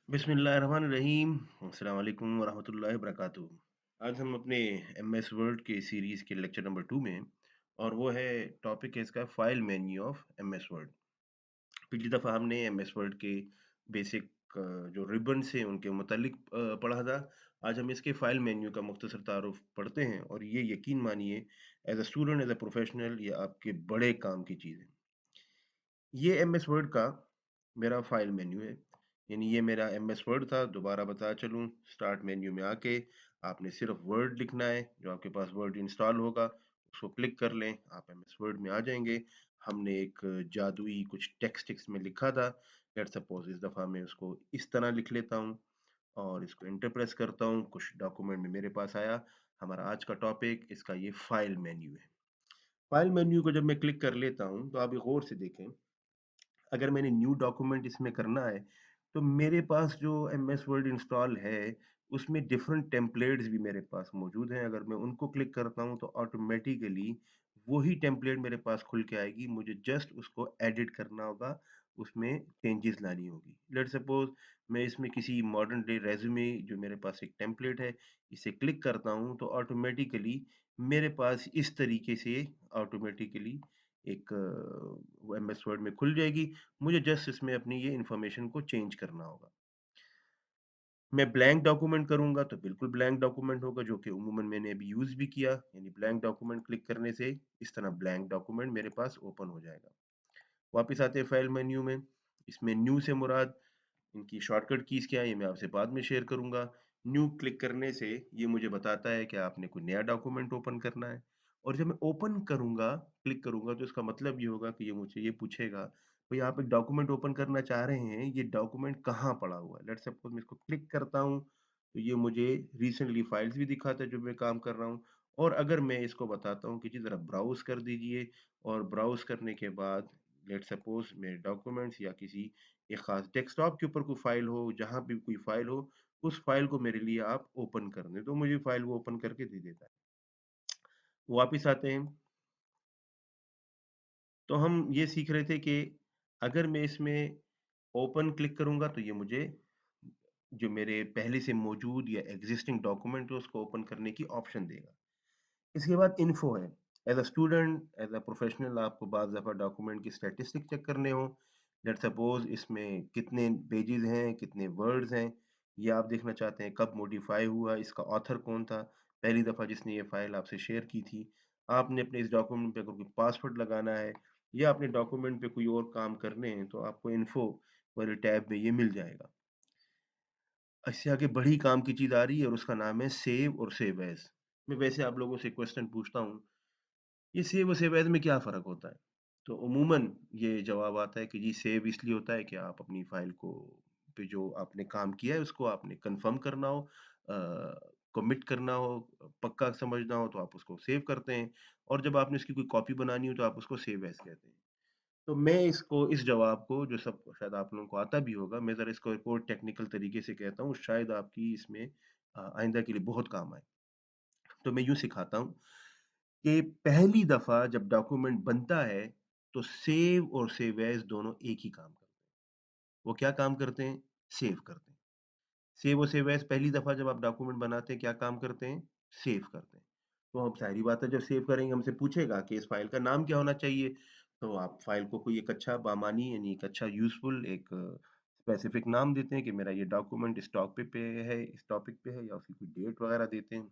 बिस्मिल्लाहिर्रहमानिर्रहीम। अस्सलाम वालेकुम वरहमतुल्लाहि वबरकातुहू। आज हम अपने एमएस वर्ड के सीरीज़ के लेक्चर नंबर 2 में और वो है टॉपिक है इसका file menu of MS word. पिछली दफ़ा हमने एमएस वर्ड के बेसिक जो रिबन्स हैं उनके मुतालिक पढ़ा था। आज हम इसके फाइल मेन्यू का मुख्तसर तारुफ पढ़ते हैं और ये यकीन मानिए as a student, as a professional ये आपके बड़े काम की चीज़ है। ये एमएस वर्ड का मेरा फाइल मेन्यू है। यानी ये मेरा एमएस वर्ड था, दोबारा बताया चलूँ, स्टार्ट मेन्यू में आके आपने सिर्फ़ वर्ड लिखना है, जो आपके पास वर्ड इंस्टॉल होगा, उसको क्लिक कर लें, आप एमएस वर्ड में आ जाएँगे। हमने एक जादुई कुछ टेक्स्ट इसमें लिखा था, लेट्स सपोज़ इस दफ़ा मैं उसको इस तरह लिख लेता हूँ और इसको एंटर प्रेस करता हूँ, कुछ डॉक्यूमेंट में मेरे पास आया। हमारा आज का टॉपिक इसका ये फाइल मेन्यू है। फाइल मेन्यू को जब मैं क्लिक कर लेता हूँ, तो आप ये गौर से देखें, अगर मैंने न्यू डॉक्यूमेंट इसमें करना है, तो मेरे पास जो एमएस वर्ड इंस्टॉल है, उसमें डिफरेंट टेम्पलेट्स भी मेरे पास मौजूद हैं। अगर मैं उनको क्लिक करता हूँ, तो ऑटोमैटिकली वही टेम्पलेट मेरे पास खुल के आएगी। मुझे जस्ट उसको एडिट करना होगा, उसमें चेंजेस लानी होगी। लेट्स सपोज़ मैं इसमें किसी मॉडर्न डे रिज़्यूमे जो मेरे पास एक टेम्पलेट है, इसे क्लिक करता हूँ, तो ऑटोमैटिकली मेरे पास इस तरीके से ऑटोमैटिकली एक वो एमएस वर्ड में खुल जाएगी। मुझे जस्ट इसमें अपनी ये इन्फॉर्मेशन को चेंज करना होगा। मैं ब्लैंक डॉक्यूमेंट करूँगा तो बिल्कुल ब्लैंक डॉक्यूमेंट होगा, जो कि उमूमन मैंने अभी यूज़ भी किया। यानी ब्लैंक डॉक्यूमेंट क्लिक करने से इस तरह ब्लैंक डॉक्यूमेंट मेरे पास ओपन हो जाएगा। वापस आते हैं फाइल मेन्यू में। इसमें न्यू से मुराद इनकी शॉर्टकट कीज़ क्या है, ये मैं आपसे बाद में शेयर करूँगा। न्यू क्लिक करने से ये मुझे बताता है कि आपने कोई नया डॉक्यूमेंट ओपन करना है और जब मैं ओपन करूँगा, क्लिक करूँगा, तो इसका मतलब ये होगा कि ये मुझे ये पूछेगा, भई आप एक डॉक्यूमेंट ओपन करना चाह रहे हैं, ये डॉक्यूमेंट कहाँ पड़ा हुआ है? लेट्स सपोज़ मैं इसको क्लिक करता हूँ, तो ये मुझे रिसेंटली फाइल्स भी दिखाता है जो मैं काम कर रहा हूँ और अगर मैं इसको बताता हूँ कि जी ज़रा ब्राउज़ कर दीजिए और ब्राउज़ करने के बाद लेट्स सपोज़ मेरे डॉक्यूमेंट्स या किसी एक ख़ास डेस्कटॉप के ऊपर कोई फ़ाइल हो, जहाँ भी कोई फ़ाइल हो, उस फ़ाइल को मेरे लिए आप ओपन कर दें, तो मुझे फ़ाइल वो ओपन करके दे देता है। वापिस आते हैं, तो हम ये सीख रहे थे कि अगर मैं इसमें ओपन क्लिक करूँगा, तो ये मुझे जो मेरे पहले से मौजूद या एक्सिस्टिंग डॉक्यूमेंट है, उसको ओपन करने की ऑप्शन देगा। इसके बाद इन्फो है। As a student, as a professional आपको बाज़ दफ़ा डॉक्यूमेंट की स्टैटिस्टिक चेक करने हों। लेट्स सपोज़ इसमें कितने पेजेज़ हैं, कितने वर्ड्स हैं, ये आप देखना चाहते हैं, कब मॉडिफ़ाई हुआ, इसका ऑथर कौन था, पहली दफ़ा जिसने ये फ़ाइल आपसे शेयर की थी। आपने अपने इस डॉक्यूमेंट पे अगर कोई पासवर्ड लगाना है या अपने डॉक्यूमेंट पे कोई और काम करने हैं, तो आपको इन्फो वाले टैब में ये मिल जाएगा। इससे आगे बड़ी काम की चीज़ आ रही है और उसका नाम है सेव और सेव एज़। मैं वैसे आप लोगों से क्वेश्चन पूछता हूँ, ये सेव और सेव एज़ में क्या फ़र्क होता है? तो अमूमन ये जवाब आता है कि जी सेव इसलिए होता है कि आप अपनी फ़ाइल को पे जो आपने काम किया है उसको आपने कन्फर्म करना हो, कमिट करना हो, पक्का समझना हो तो आप उसको सेव करते हैं और जब आपने इसकी कोई कॉपी बनानी हो तो आप उसको सेव एज़ कहते हैं। तो मैं इसको इस जवाब को जो सब शायद आप लोगों को आता भी होगा, मैं ज़रा इसको एक और टेक्निकल तरीके से कहता हूँ, शायद आपकी इसमें आइंदा के लिए बहुत काम आए। तो मैं यूँ सिखाता हूँ कि पहली दफ़ा जब डॉक्यूमेंट बनता है, तो सेव और सेव एज़ दोनों एक ही काम करते हैं। वो क्या काम करते हैं? सेव करते हैं। सेव और सेव एज़ पहली दफ़ा जब आप डॉक्यूमेंट बनाते हैं, क्या काम करते हैं? सेव करते हैं। तो अब ज़ाहिर-सी बात है जब सेव करेंगे हमसे पूछेगा कि इस फ़ाइल का नाम क्या होना चाहिए? तो आप फ़ाइल को कोई एक अच्छा बामानी यानी एक अच्छा यूज़फुल एक स्पेसिफ़िक नाम देते हैं कि मेरा ये डॉक्यूमेंट इस टॉपिक पे है, इस टॉपिक पे है या उसकी कोई डेट वग़ैरह देते हैं।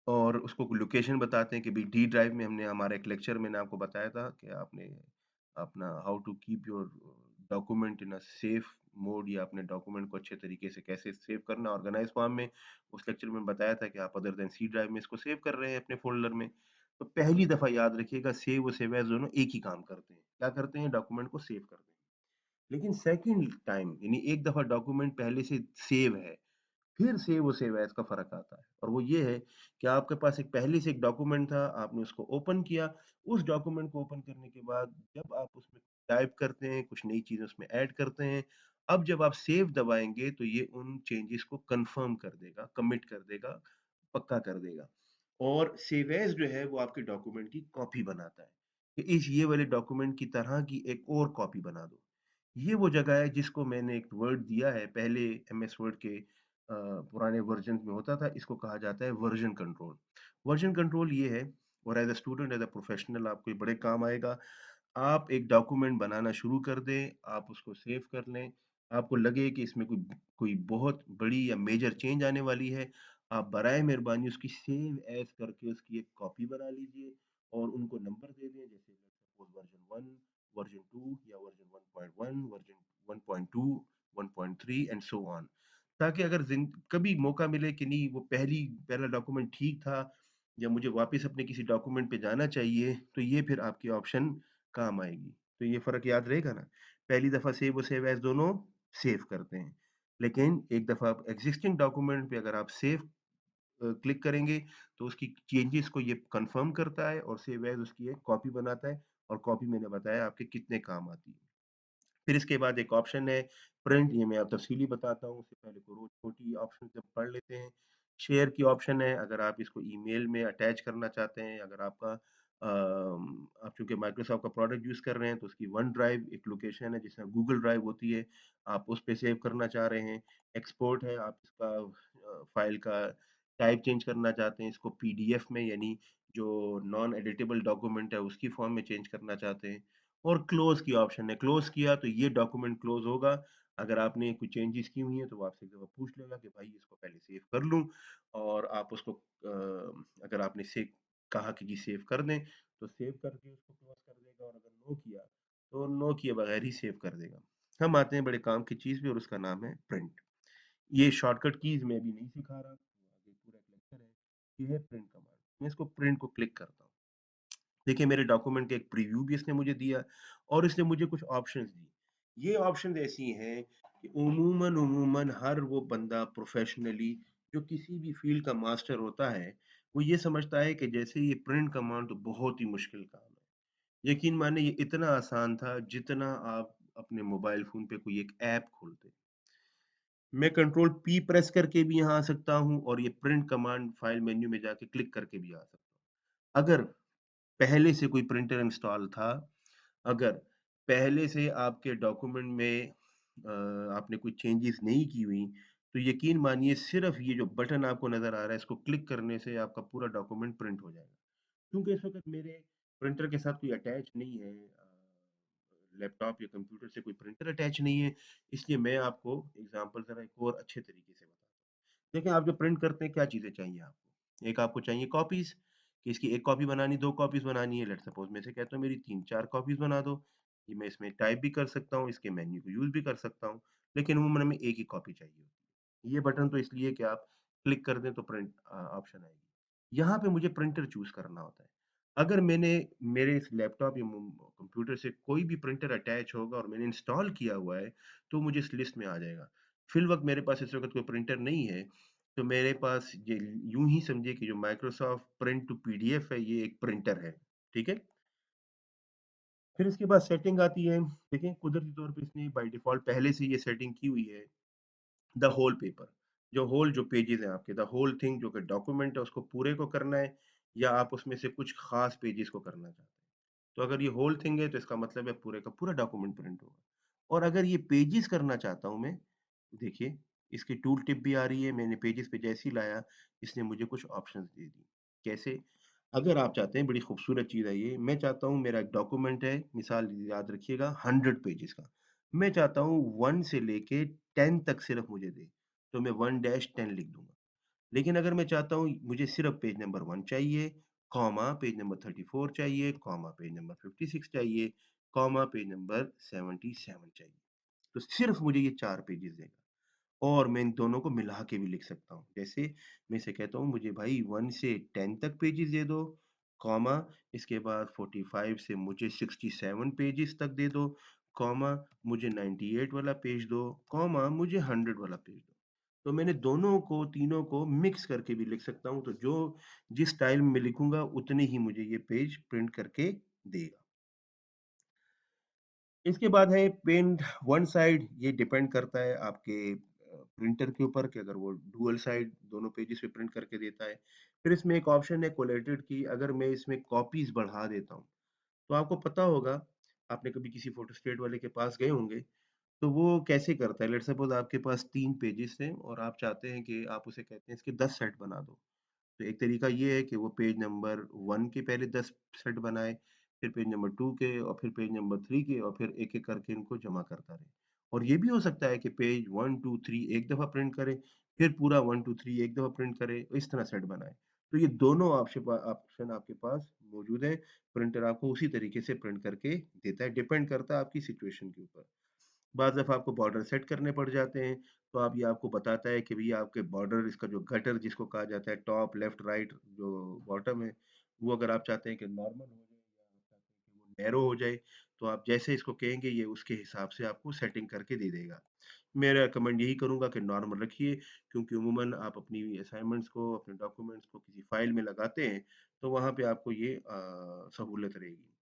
और उसको लोकेशन बताते हैं कि भई डी ड्राइव में हमने हमारा एक लेक्चर मैंने आपको बताया था कि आपने अपना how to keep your document in a safe mode या अपने डॉक्यूमेंट को अच्छे तरीके से कैसे सेव करना ऑर्गेनाइज फॉर्म में। उस लेक्चर में बताया था कि आप अदर देन सी ड्राइव में इसको सेव कर रहे हैं अपने फ़ोल्डर में। तो पहली दफ़ा याद रखिएगा सेव और सेव एज़ दोनों एक ही काम करते हैं। क्या करते हैं? डॉक्यूमेंट को सेव करते हैं। लेकिन सेकंड टाइम यानी एक दफ़ा डॉक्यूमेंट पहले से सेव है, फिर सेव और सेव एज़ का फ़र्क आता है और वो ये है कि आपके पास एक पहले से एक डॉक्यूमेंट था, आपने उसको ओपन किया, उस डॉक्यूमेंट को ओपन करने के बाद जब आप उसमें टाइप करते हैं, कुछ नई चीज़ें उसमें ऐड करते हैं, अब जब आप सेव दबाएँगे तो ये उन चेंजेज़ को कन्फर्म कर देगा, कमिट कर देगा, पक्का कर देगा और सेव एज़ जो है वो आपके डॉक्यूमेंट की कॉपी बनाता है, कि इस ये वाले डॉक्यूमेंट की तरह की एक और कॉपी बना दो। ये वो जगह है जिसको मैंने एक वर्ड दिया है, पहले एमएस वर्ड के पुराने वर्ज़न में होता था, इसको कहा जाता है वर्ज़न कंट्रोल। वर्ज़न कंट्रोल ये है, और as a student, as a professional आपको ये बड़े काम आएगा। आप एक डॉक्यूमेंट बनाना शुरू कर दें, आप उसको सेव कर लें, आपको लगे कि इसमें कोई कोई बहुत बड़ी या मेजर चेंज आने वाली है, आप बराए मेहरबानी उसकी सेव एज़ करके उसकी एक कॉपी बना लीजिए और उनको नंबर दे दें, जैसे सपोज़ वर्ज़न 1, वर्ज़न 2 या version 1.1, version 1.2, 1.3 and so on. ताकि अगर कभी मौका मिले कि नहीं वो पहला डॉक्यूमेंट ठीक था या मुझे वापस अपने किसी डॉक्यूमेंट पे जाना चाहिए, तो ये फिर आपकी ऑप्शन काम आएगी। तो ये फ़र्क याद रहेगा ना? पहली दफ़ा सेव और सेव एज़ दोनों सेव करते हैं। लेकिन एक दफ़ा आप एक्सिस्टिंग डॉक्यूमेंट पे अगर आप सेव क्लिक करेंगे, तो उसकी चेंजेज़ को ये कन्फर्म करता है और सेव एज़ उसकी एक कॉपी बनाता है, और कॉपी मैंने बताया आपके कितने काम आती है। फिर इसके बाद एक ऑप्शन है प्रिंट, ये मैं अब तफ़सीली बताता हूँ, उससे पहले को छोटी ऑप्शन जब पढ़ लेते हैं। शेयर की ऑप्शन है, अगर आप इसको ईमेल में अटैच करना चाहते हैं, अगर आप चूँकि माइक्रोसॉफ्ट का प्रोडक्ट यूज़ कर रहे हैं, तो उसकी वन ड्राइव एक लोकेशन है, जिसमें गूगल ड्राइव होती है, आप उस पे सेव करना चाह रहे हैं। एक्सपोर्ट है, आप इसका फ़ाइल का टाइप चेंज करना चाहते हैं, इसको पीडीएफ में, यानी जो नॉन एडिटेबल डॉक्यूमेंट है, उसकी फ़ॉर्म में चेंज करना चाहते हैं। और क्लोज़ की ऑप्शन है, क्लोज़ किया तो ये डॉक्यूमेंट क्लोज़ होगा। अगर आपने कोई चेंजेज़ की हुई हैं, तो वो आपसे एक दफ़ा पूछ लेगा कि भाई इसको पहले सेव कर लूँ, और आप उसको अगर आपने से कहा कि जी सेव कर दें, तो सेव करके उसको क्लोज़ कर देगा, और अगर नो किया, तो नो किए बगैर ही सेव कर देगा। हम आते हैं बड़े काम की चीज़ पे, और उसका नाम है प्रिंट। ये शॉर्टकट कीज़ मैं अभी नहीं सिखा रहा, आगे पूरा एक लेक्चर है। ये है प्रिंट कमांड। मैं इसको प्रिंट को क्लिक करता हूँ। देखिए मेरे डॉक्यूमेंट का एक प्रीव्यू भी इसने मुझे दिया, और इसने मुझे कुछ ऑप्शंस दी। ये ऑप्शंस ऐसी हैं कि उमूमन हर वो बंदा प्रोफेशनली जो किसी भी फील्ड का मास्टर होता है, वो ये समझता है कि जैसे ये प्रिंट कमांड तो बहुत ही मुश्किल काम है। यकीन मानिए ये इतना आसान था जितना आप अपने मोबाइल फ़ोन पे कोई एक ऐप खोलते। मैं कंट्रोल पी प्रेस करके भी यहाँ आ सकता हूँ, और ये प्रिंट कमांड फाइल मेन्यू में जाके क्लिक करके भी आ सकता हूँ। अगर पहले से कोई प्रिंटर इंस्टॉल था, अगर पहले से आपके डॉक्यूमेंट में आपने कोई चेंजेस नहीं की हुई, तो यकीन मानिए सिर्फ़ ये जो बटन आपको नज़र आ रहा है, इसको क्लिक करने से आपका पूरा डॉक्यूमेंट प्रिंट हो जाएगा। क्योंकि इस वक़्त मेरे प्रिंटर के साथ कोई अटैच नहीं है, लैपटॉप या कंप्यूटर से कोई प्रिंटर अटैच नहीं है, इसलिए मैं आपको एग्ज़ाम्पल ज़रा एक और अच्छे तरीके से बताता हूँ। देखिए, आप जब प्रिंट करते हैं, क्या चीज़ें चाहिए आपको? एक आपको चाहिए कॉपीज़, कि इसकी 1 कॉपी बनानी, 2 कॉपीज़ बनानी है, लेट्स सपोज़ मैं इसे कहता हूँ मेरी 3-4 कॉपीज़ बना दो। ये मैं इसमें टाइप भी कर सकता हूँ, इसके मेन्यू को यूज़ भी कर सकता हूँ, लेकिन अमूमन हमें 1 ही कॉपी चाहिए होती है। ये बटन तो इसलिए कि आप क्लिक कर दें तो प्रिंट ऑप्शन आएगी। यहाँ पे मुझे प्रिंटर चूज़ करना होता है। अगर मैंने मेरे इस लैपटॉप या कंप्यूटर से कोई भी प्रिंटर अटैच होगा और मैंने इंस्टॉल किया हुआ है, तो मुझे इस लिस्ट में आ जाएगा। फिलवक़्त मेरे पास इस वक़्त कोई प्रिंटर नहीं है, तो मेरे पास ये यूँ ही समझिए कि जो माइक्रोसॉफ्ट प्रिंट टू पीडीएफ है, ये एक प्रिंटर है, ठीक है? फिर इसके बाद सेटिंग आती है। देखिए, कुदरती तौर पे इसने बाय डिफ़ॉल्ट पहले से ये सेटिंग की हुई है, द होल पेपर, जो पेजेज़ हैं आपके, द होल थिंग, जो कि डॉक्यूमेंट है, उसको पूरे को करना है, या आप उसमें से कुछ ख़ास पेजेज़ को करना चाहते हैं। तो अगर ये होल थिंग है, तो इसका मतलब है पूरे का पूरा डॉक्यूमेंट प्रिंट होगा। और अगर ये पेजेज़ करना चाहता हूँ मैं, देखिए, इसकी टूल टिप भी आ रही है, मैंने पेजेज़ पे जैसे ही लाया, इसने मुझे कुछ ऑप्शंस दे दी। कैसे? अगर आप चाहते हैं, बड़ी खूबसूरत चीज़ है ये, मैं चाहता हूँ मेरा एक डॉक्यूमेंट है, मिसाल याद रखिएगा 100 पेजेज़ का। मैं चाहता हूँ 1 से लेके 10 तक सिर्फ़ मुझे दे, तो मैं 1-10 लिख दूँगा। लेकिन अगर मैं चाहता हूँ मुझे सिर्फ़ पेज नंबर 1 चाहिए, कॉमा पेज नंबर 34 चाहिए, कॉमा पेज नंबर 56 चाहिए, कॉमा पेज नंबर 77 चाहिए, तो सिर्फ़ मुझे ये 4 पेजेज़ देगा। और मैं इन दोनों को मिला के भी लिख सकता हूँ। जैसे मैं इसे कहता हूँ मुझे भाई 1 से 10 तक पेजेज़ दे दो, कॉमा इसके बाद 45 से मुझे 67 पेजेज़ तक दे दो, कॉमा मुझे 98 वाला पेज दो, कॉमा मुझे 100 वाला पेज दो। तो मैंने दोनों को, तीनों को मिक्स करके भी लिख सकता हूँ, तो जिस स्टाइल में मैं लिखूँगा उतने ही मुझे ये पेज प्रिंट करके देगा। इसके बाद है पेंट वन साइड, ये डिपेंड करता है आपके प्रिंटर के ऊपर कि अगर वो डुअल साइड दोनों पेजेस पे प्रिंट करके देता है। फिर इसमें एक ऑप्शन है कोलैटेड की, अगर मैं इसमें कॉपीज़ बढ़ा देता हूँ, तो आपको पता होगा, आपने कभी किसी फोटोस्टेट वाले के पास गए होंगे, तो वो कैसे करता है? लेट्स सपोज़ आपके पास 3 पेजेज़ हैं और आप चाहते हैं कि आप उसे कहते हैं इसके 10 सेट बना दो। तो एक तरीका ये है कि वो पेज नंबर 1 के पहले 10 सेट बनाए, फिर पेज नंबर 2 के और फिर पेज नंबर 3 के और फिर एक-एक करके इनको जमा करता रहे। और ये भी हो सकता है कि पेज 1, 2, 3 एक दफ़ा प्रिंट करे, फिर पूरा 1, 2, 3 एक दफ़ा प्रिंट करे, इस तरह सेट बनाए। तो ये दोनों ऑप्शन आपके पास मौजूद हैं, प्रिंटर आपको उसी तरीके से प्रिंट करके देता है, डिपेंड करता है आपकी सिचुएशन के ऊपर। बाज़ दफ़ा आपको बॉर्डर सेट करने पड़ जाते हैं, तो अब ये आपको बताता है कि भैया आपके बॉर्डर इसका जो गटर जिसको कहा जाता है टॉप, लेफ्ट, राइट जो बॉटम है, वो अगर आप चाहते हैं कि नॉर्मल हो जाए या आप चाहते हैं कि वो नैरो हो जाए, तो आप जैसे इसको कहेंगे ये उसके हिसाब से आपको सेटिंग करके दे देगा। मैं रिकमेंड यही करूँगा कि नॉर्मल रखिए क्योंकि अमूमन आप अपनी असाइनमेंट्स को, अपने डॉक्यूमेंट्स को किसी फ़ाइल में लगाते हैं, तो वहाँ पे आपको ये सहूलत रहेगी।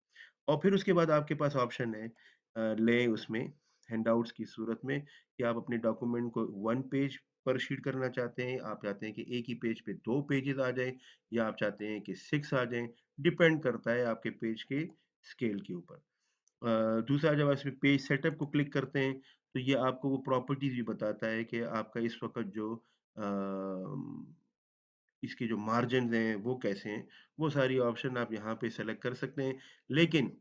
और फिर उसके बाद आपके पास ऑप्शन है लें उसमें हैंडआउट्स की सूरत में कि आप अपने डॉक्यूमेंट को 1 पेज पर शीट करना चाहते हैं, आप चाहते हैं कि एक ही पेज पे 2 पेजेज़ आ जाएँ या आप चाहते हैं कि 6 आ जाएँ, डिपेंड करता है आपके पेज के स्केल के ऊपर। दूसरा जब आप इसमें पेज सेटअप को क्लिक करते हैं, तो ये आपको वो प्रॉपर्टीज़ भी बताता है कि आपका इस वक़्त जो इसके जो मार्जिन्स हैं, वो कैसे हैं, वो सारी ऑप्शन आप यहाँ पे सेलेक्ट कर सकते हैं। लेकिन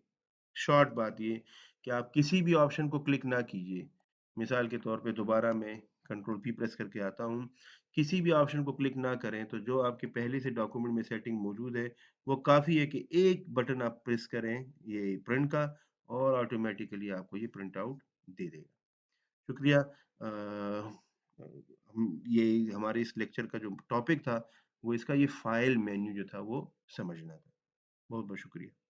शॉर्ट बात ये कि आप किसी भी ऑप्शन को क्लिक ना कीजिए। मिसाल के तौर पे दोबारा मैं कंट्रोल पी प्रेस करके आता हूँ। किसी भी ऑप्शन को क्लिक ना करें, तो जो आपके पहले से डॉक्यूमेंट में सेटिंग मौजूद है, वो काफ़ी है कि एक बटन आप प्रेस करें ये प्रिंट का और ऑटोमैटिकली आपको ये प्रिंट आउट दे देगा। शुक्रिया हम ये हमारे इस लेक्चर का जो टॉपिक था, वो इसका ये फ़ाइल मेन्यू जो था वो समझना था। बहुत-बहुत शुक्रिया।